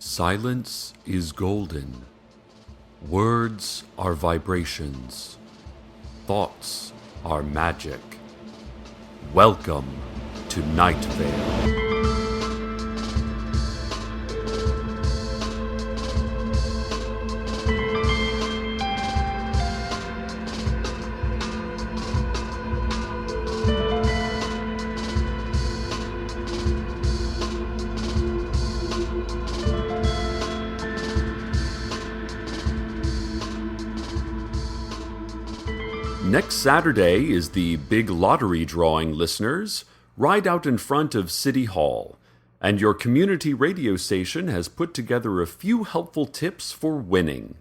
Silence is golden. Words are vibrations. Thoughts are magic. Welcome to Найт-Вейл. Next Saturday is the big lottery drawing, listeners, right out in front of City Hall, and your community radio station has put together a few helpful tips for winning.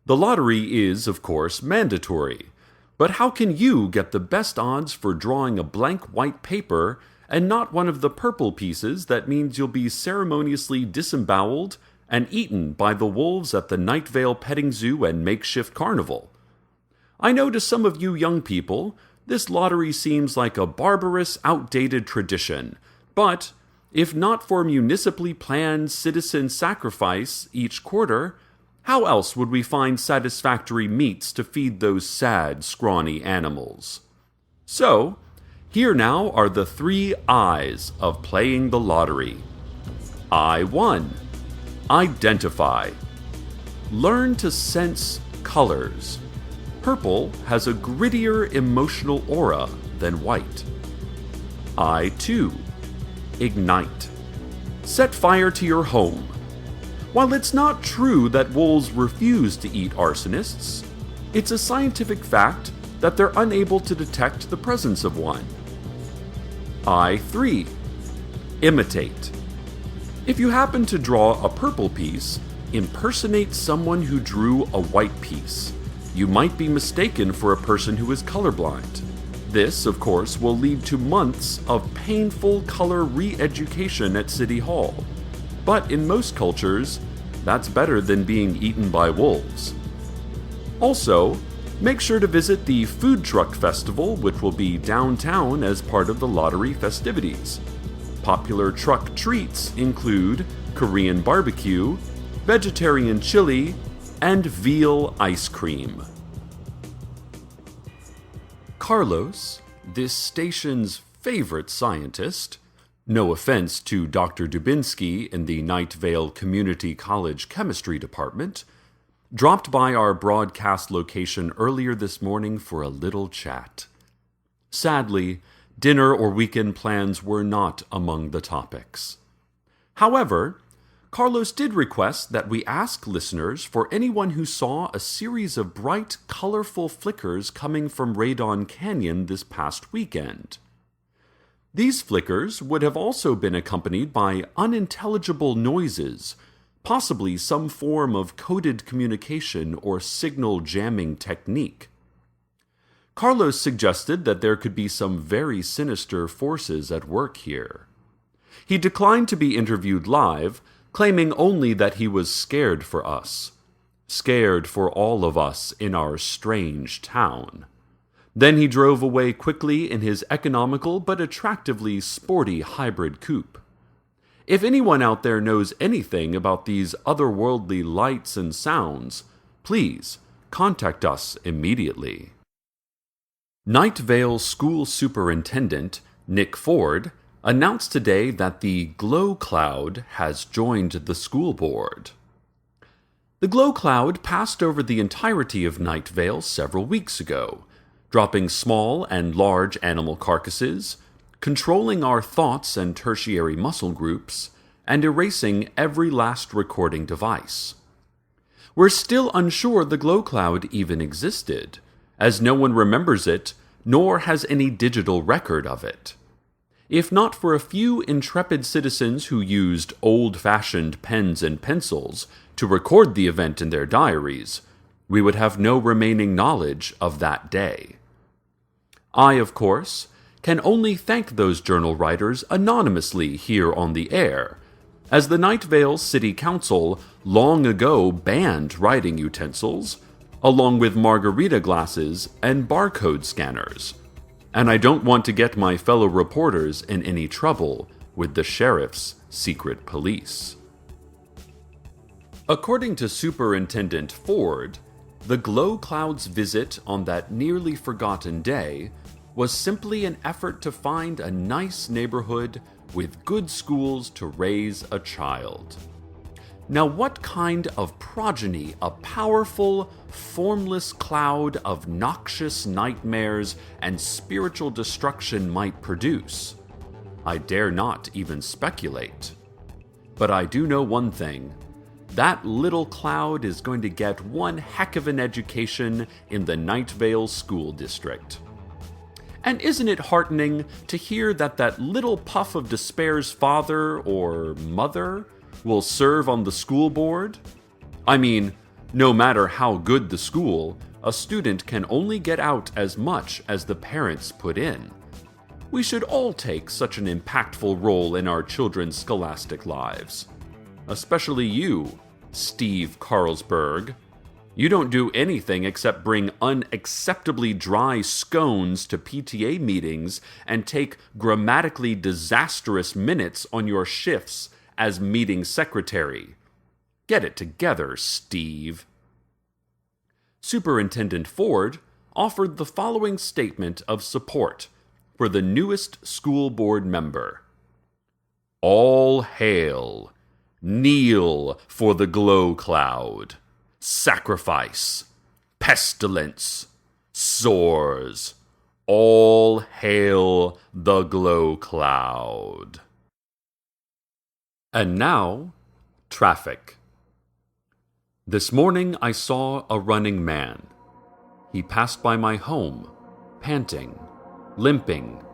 The lottery is, of course, mandatory, but how can you get the best odds for drawing a blank white paper and not one of the purple pieces that means you'll be ceremoniously disemboweled and eaten by the wolves at the Найт-Вейл petting zoo and makeshift carnival? I know to some of you young people, this lottery seems like a barbarous, outdated tradition, but if not for municipally planned citizen sacrifice each quarter, how else would we find satisfactory meats to feed those sad, scrawny animals? So, here now are the 3 I's of playing the lottery. I-1. Identify. Learn to sense colors. Purple has a grittier emotional aura than white. I-2. Ignite. Set fire to your home. While it's not true that wolves refuse to eat arsonists, it's a scientific fact that they're unable to detect the presence of one. I-3. Imitate. If you happen to draw a purple piece, impersonate someone who drew a white piece. You might be mistaken for a person who is colorblind. This, of course, will lead to months of painful color re-education at City Hall. But in most cultures, that's better than being eaten by wolves. Also, make sure to visit the Food Truck Festival, which will be downtown as part of the lottery festivities. Popular truck treats include Korean barbecue, vegetarian chili, and veal ice cream. Carlos, this station's favorite scientist, no offense to Dr. Dubinsky in the Найт-Вейл Community College Chemistry Department, dropped by our broadcast location earlier this morning for a little chat. Sadly, dinner or weekend plans were not among the topics. However, Carlos did request that we ask listeners for anyone who saw a series of bright, colorful flickers coming from Radon Canyon this past weekend. These flickers would have also been accompanied by unintelligible noises, possibly some form of coded communication or signal jamming technique. Carlos suggested that there could be some very sinister forces at work here. He declined to be interviewed live, claiming only that he was scared for us. Scared for all of us in our strange town. Then he drove away quickly in his economical but attractively sporty hybrid coupe. If anyone out there knows anything about these otherworldly lights and sounds, please contact us immediately. Найт-Вейл School Superintendent Nick Ford announced today that the Glow Cloud has joined the school board. The Glow Cloud passed over the entirety of Найт-Вейл several weeks ago, dropping small and large animal carcasses, controlling our thoughts and tertiary muscle groups, and erasing every last recording device. We're still unsure the Glow Cloud even existed, as no one remembers it, nor has any digital record of it. If not for a few intrepid citizens who used old-fashioned pens and pencils to record the event in their diaries, we would have no remaining knowledge of that day. I, of course, can only thank those journal writers anonymously here on the air, as the Найт-Вейл City Council long ago banned writing utensils, along with margarita glasses and barcode scanners. And I don't want to get my fellow reporters in any trouble with the sheriff's secret police. According to Superintendent Ford, the glow cloud's visit on that nearly forgotten day was simply an effort to find a nice neighborhood with good schools to raise a child. Now, what kind of progeny a powerful, formless cloud of noxious nightmares and spiritual destruction might produce, I dare not even speculate. But I do know one thing. That little cloud is going to get one heck of an education in the Найт-Вейл school district. And isn't it heartening to hear that that little puff of despair's father or mother will serve on the school board? I mean, no matter how good the school, a student can only get out as much as the parents put in. We should all take such an impactful role in our children's scholastic lives. Especially you, Steve Carlsberg. You don't do anything except bring unacceptably dry scones to PTA meetings and take grammatically disastrous minutes on your shifts as meeting secretary. Get it together, Steve. Superintendent Ford offered the following statement of support for the newest school board member. All hail. Kneel for the glow cloud. Sacrifice, pestilence, sores. All hail the glow cloud. And now, traffic. This morning I saw a running man. He passed by my home, panting, limping,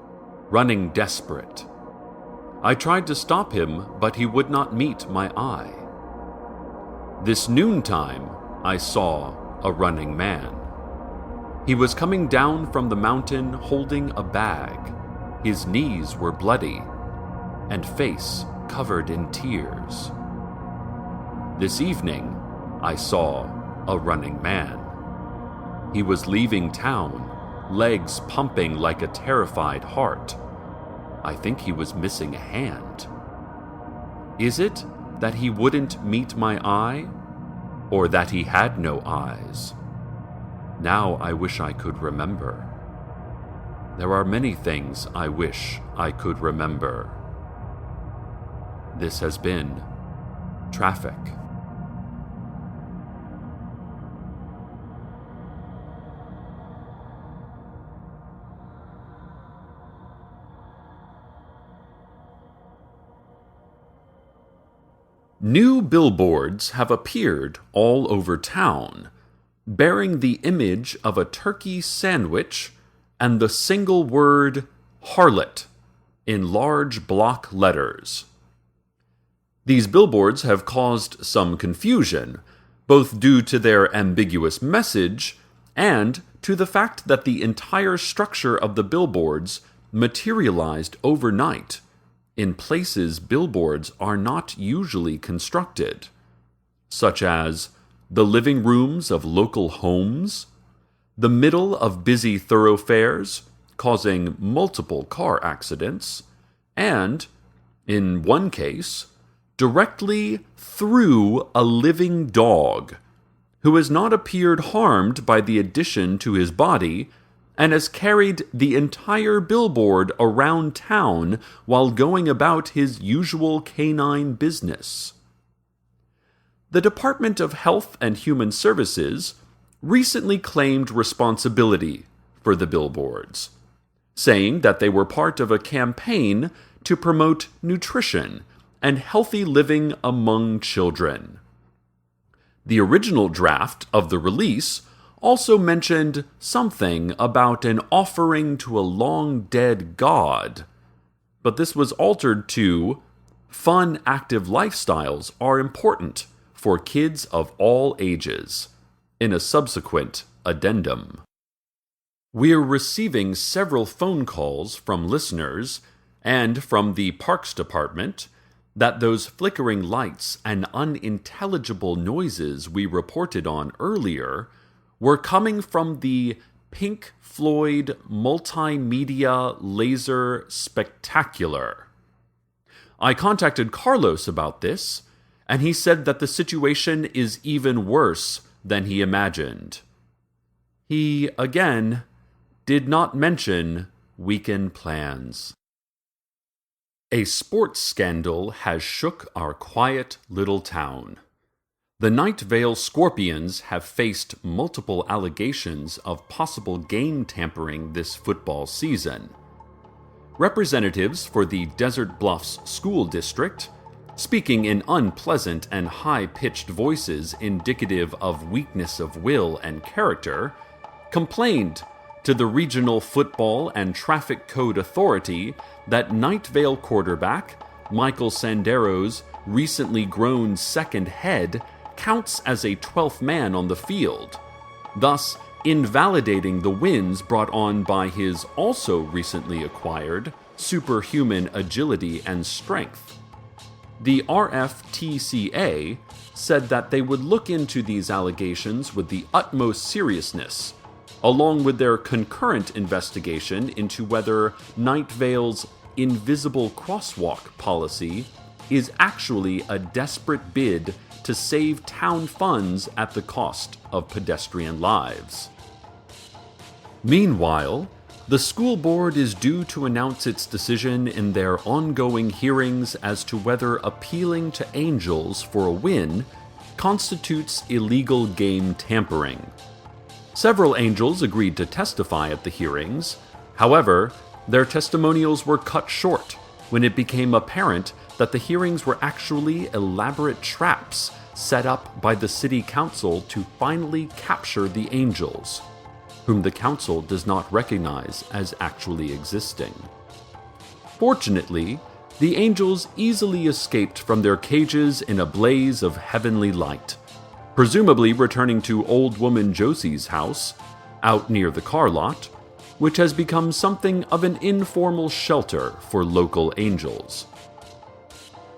running desperate. I tried to stop him, but he would not meet my eye. This noontime, I saw a running man. He was coming down from the mountain holding a bag. His knees were bloody, and face covered in tears. This evening, I saw a running man. He was leaving town, legs pumping like a terrified heart. I think he was missing a hand. Is it that he wouldn't meet my eye, or that he had no eyes? Now I wish I could remember. There are many things I wish I could remember. This has been Traffic. New billboards have appeared all over town, bearing the image of a turkey sandwich and the single word harlot in large block letters. These billboards have caused some confusion, both due to their ambiguous message and to the fact that the entire structure of the billboards materialized overnight in places billboards are not usually constructed, such as the living rooms of local homes, the middle of busy thoroughfares, causing multiple car accidents, and, in one case, directly through a living dog, who has not appeared harmed by the addition to his body and has carried the entire billboard around town while going about his usual canine business. The Department of Health and Human Services recently claimed responsibility for the billboards, saying that they were part of a campaign to promote nutrition and healthy living among children. The original draft of the release also mentioned something about an offering to a long-dead god, but this was altered to fun, active lifestyles are important for kids of all ages, in a subsequent addendum. We're receiving several phone calls from listeners and from the Parks Department that those flickering lights and unintelligible noises we reported on earlier were coming from the Pink Floyd Multimedia Laser Spectacular. I contacted Carlos about this, and he said that the situation is even worse than he imagined. He, again, did not mention weekend plans. A sports scandal has shook our quiet little town. The Найт-Вейл Scorpions have faced multiple allegations of possible game tampering this football season. Representatives for the Desert Bluffs School District, speaking in unpleasant and high-pitched voices indicative of weakness of will and character, complained to the Regional Football and Traffic Code Authority that Найт-Вейл quarterback Michael Sandero's recently grown second head counts as a 12th man on the field, thus invalidating the wins brought on by his also recently acquired superhuman agility and strength. The RFTCA said that they would look into these allegations with the utmost seriousness, along with their concurrent investigation into whether Найт-Вейл's invisible crosswalk policy is actually a desperate bid to save town funds at the cost of pedestrian lives. Meanwhile, the school board is due to announce its decision in their ongoing hearings as to whether appealing to angels for a win constitutes illegal game tampering. Several angels agreed to testify at the hearings. However, their testimonials were cut short when it became apparent that the hearings were actually elaborate traps set up by the city council to finally capture the angels, whom the council does not recognize as actually existing. Fortunately, the angels easily escaped from their cages in a blaze of heavenly light, presumably returning to Old Woman Josie's house, out near the car lot, which has become something of an informal shelter for local angels.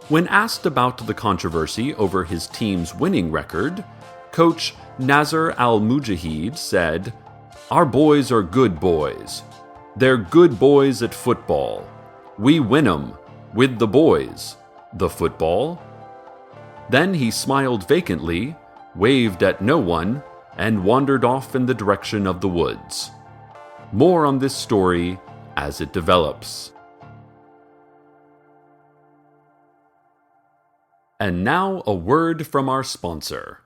When asked about the controversy over his team's winning record, coach Nazar Al-Mujahid said, "Our boys are good boys. They're good boys at football. We win 'em with the boys, the football." Then he smiled vacantly, waved at no one, and wandered off in the direction of the woods. More on this story as it develops. And now a word from our sponsor.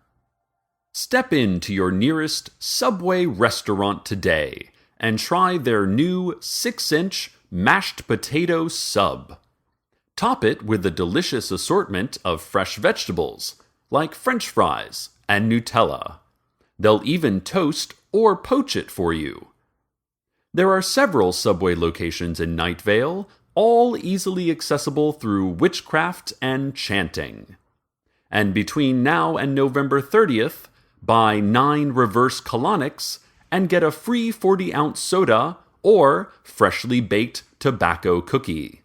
Step into your nearest Subway restaurant today and try their new 6-inch mashed potato sub. Top it with a delicious assortment of fresh vegetables, like French fries and Nutella. They'll even toast or poach it for you. There are several Subway locations in Найт-Вейл, all easily accessible through witchcraft and chanting. And between now and November 30th, buy 9 reverse colonics and get a free 40-ounce soda or freshly baked tobacco cookie.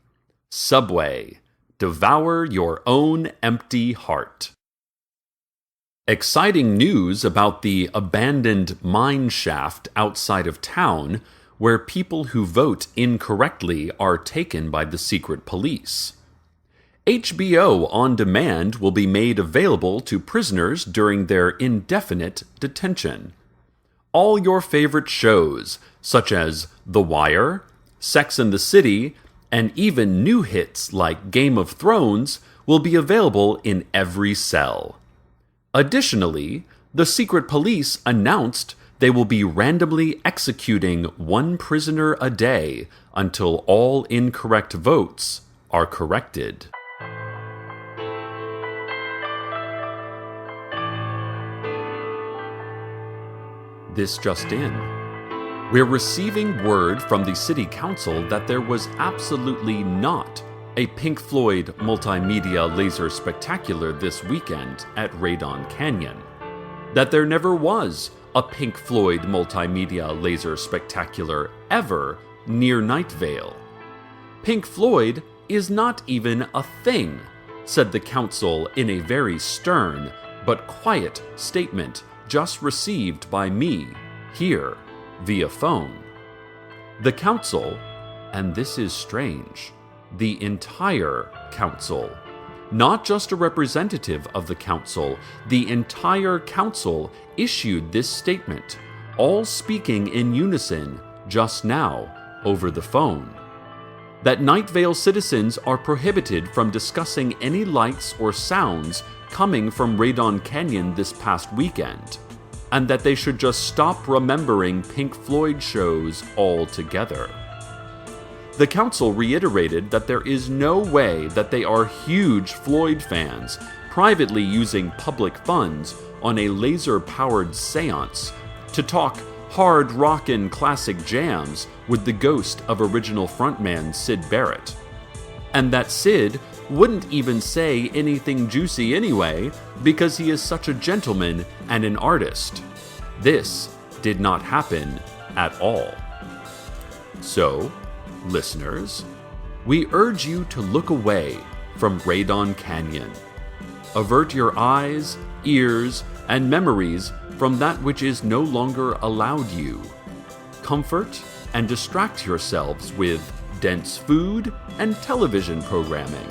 Subway. Devour your own empty heart. Exciting news about the abandoned mine shaft outside of town, where people who vote incorrectly are taken by the secret police. HBO On Demand will be made available to prisoners during their indefinite detention. All your favorite shows, such as The Wire, Sex and the City, and even new hits like Game of Thrones, will be available in every cell. Additionally, the secret police announced they will be randomly executing 1 prisoner a day until all incorrect votes are corrected. This just in. We're receiving word from the City Council that there was absolutely not a Pink Floyd multimedia laser spectacular this weekend at Radon Canyon. That there never was a Pink Floyd multimedia laser spectacular ever near Найт-Вейл. Pink Floyd is not even a thing, said the council in a very stern but quiet statement just received by me here via phone. The council, and this is strange, the entire council, Not just a representative of the council, the entire council issued this statement, all speaking in unison just now over the phone. That Найт-Вейл citizens are prohibited from discussing any lights or sounds coming from Radon Canyon this past weekend, and that they should just stop remembering Pink Floyd shows altogether. The council reiterated that there is no way that they are huge Floyd fans privately using public funds on a laser-powered seance to talk hard rockin' classic jams with the ghost of original frontman Syd Barrett. And that Syd wouldn't even say anything juicy anyway because he is such a gentleman and an artist. This did not happen at all. So, listeners, we urge you to look away from Radon Canyon. Avert your eyes, ears, and memories from that which is no longer allowed you. Comfort and distract yourselves with dense food and television programming.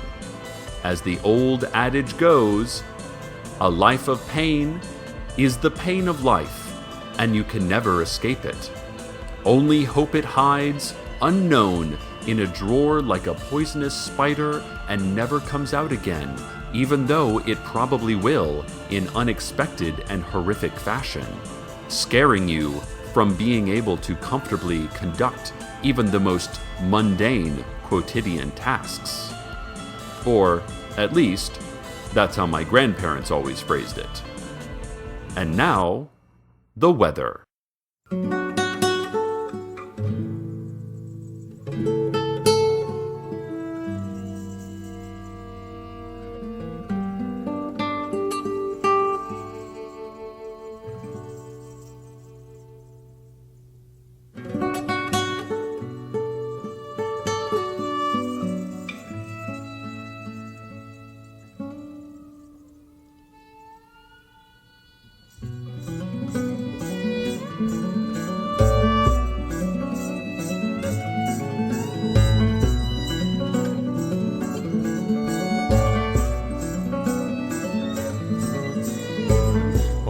As the old adage goes, a life of pain is the pain of life, and you can never escape it. Only hope it hides, unknown, in a drawer like a poisonous spider and never comes out again, even though it probably will in unexpected and horrific fashion, scaring you from being able to comfortably conduct even the most mundane quotidian tasks. Or, at least, that's how my grandparents always phrased it. And now, the weather.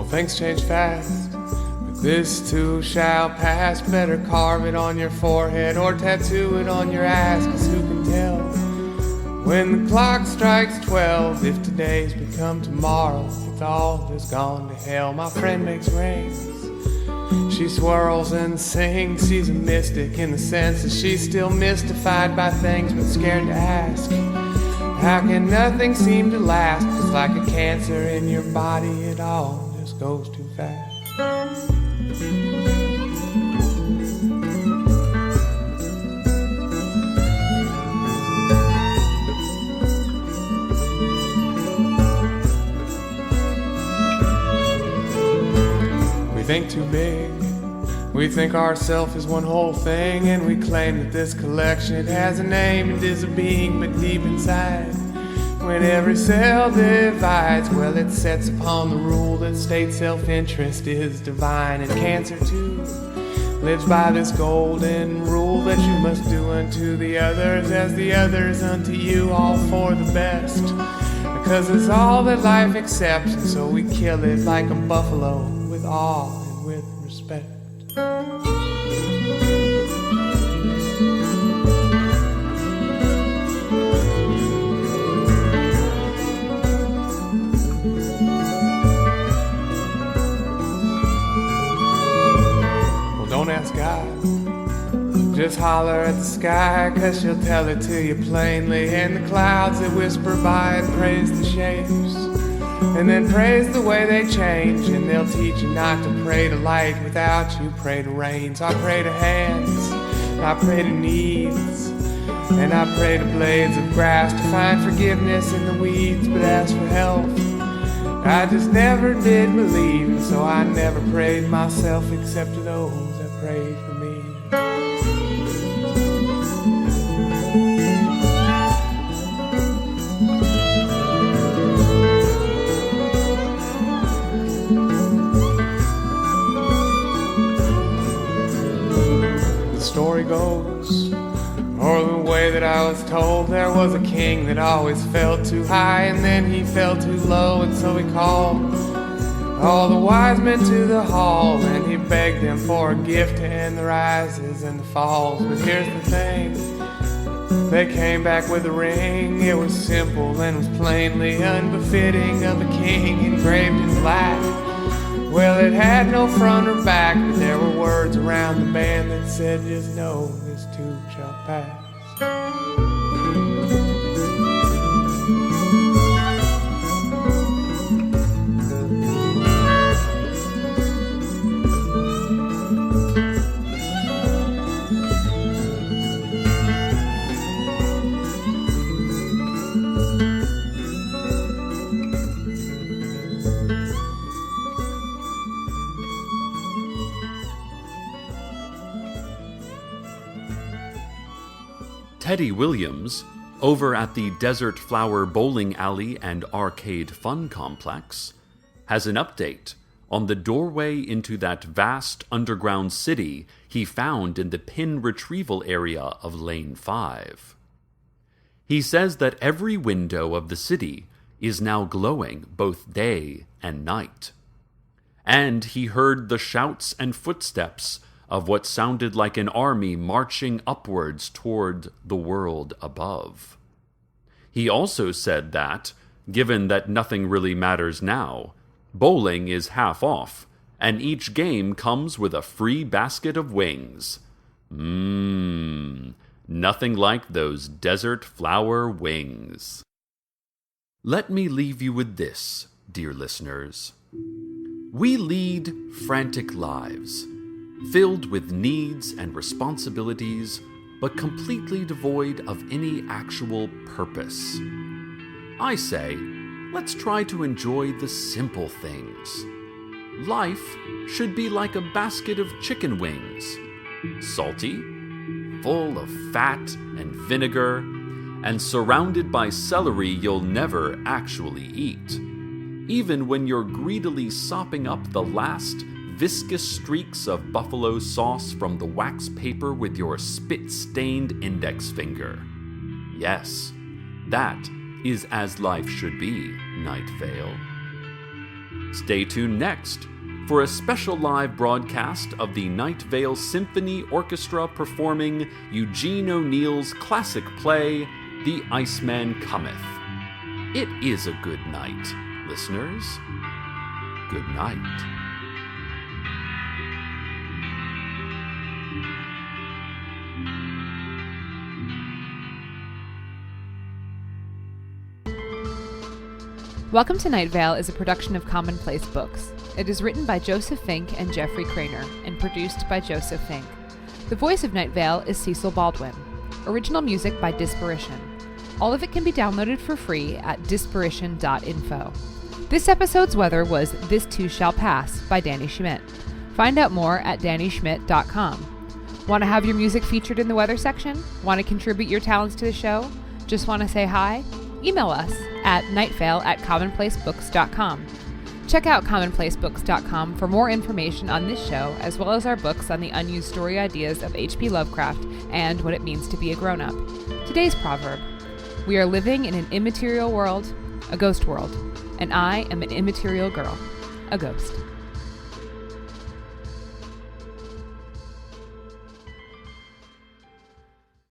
Things change fast, but this too shall pass. Better carve it on your forehead or tattoo it on your ass, 'cause who can tell when the clock strikes 12 if today's become tomorrow, it's all just gone to hell. My friend makes rings, she swirls and sings. She's a mystic in the sense that she's still mystified by things but scared to ask. How can nothing seem to last? 'Cause like a cancer in your body, it all goes too fast. We think too big, we think ourself is one whole thing, and we claim that this collection, it has a name and is a being, but deep inside, when every cell divides, well, it sets upon the rule that state self-interest is divine. And cancer, too, lives by this golden rule that you must do unto the others as the others unto you, all for the best. Because it's all that life accepts, and so we kill it like a buffalo with awe and with respect. Don't ask God, just holler at the sky, 'cause she'll tell it to you plainly. And the clouds that whisper by and praise the shapes, and then praise the way they change. And they'll teach you not to pray to light without you pray to rain. So I pray to hands, I pray to needs, and I pray to blades of grass to find forgiveness in the weeds. But as for help, I just never did believe, and so I never prayed myself except to those that prayed for me. The story goes, Or the way that I was told there was a king that always fell too high and then he fell too low, and so he called all the wise men to the hall and he begged them for a gift to end the rises and the falls. But here's the thing, they came back with a ring. It was simple and was plainly unbefitting of a king, engraved in black. Well, it had no front or back, but there were words around the band that said, just know this too shall pass. Teddy Williams, over at the Desert Flower Bowling Alley and Arcade Fun Complex, has an update on the doorway into that vast underground city he found in the pin retrieval area of Lane 5. He says that every window of the city is now glowing both day and night. And he heard the shouts and footsteps of what sounded like an army marching upwards toward the world above. He also said that, given that nothing really matters now, bowling is half off, and each game comes with a free basket of wings. Nothing like those desert flower wings. Let me leave you with this, dear listeners. We lead frantic lives, filled with needs and responsibilities, but completely devoid of any actual purpose. I say, let's try to enjoy the simple things. Life should be like a basket of chicken wings, salty, full of fat and vinegar, and surrounded by celery you'll never actually eat, even when you're greedily sopping up the last viscous streaks of buffalo sauce from the wax paper with your spit-stained index finger. Yes, that is as life should be, Найт-Вейл. Stay tuned next for a special live broadcast of the Найт-Вейл Symphony Orchestra performing Eugene O'Neill's classic play, The Iceman Cometh. It is a good night, listeners. Good night. Welcome to Найт-Вейл is a production of Commonplace Books. It is written by Joseph Fink and Jeffrey Craner, and produced by Joseph Fink. The voice of Найт-Вейл is Cecil Baldwin. Original music by Disparition. All of it can be downloaded for free at disparition.info. This episode's weather was This Too Shall Pass by Danny Schmidt. Find out more at dannyschmidt.com. Want to have your music featured in the weather section? Want to contribute your talents to the show? Just want to say hi? Email us at nightveil@commonplacebooks.com. Check out commonplacebooks.com for more information on this show, as well as our books on the unused story ideas of H.P. Lovecraft and what it means to be a grown-up. Today's proverb: we are living in an immaterial world, a ghost world, and I am an immaterial girl, a ghost.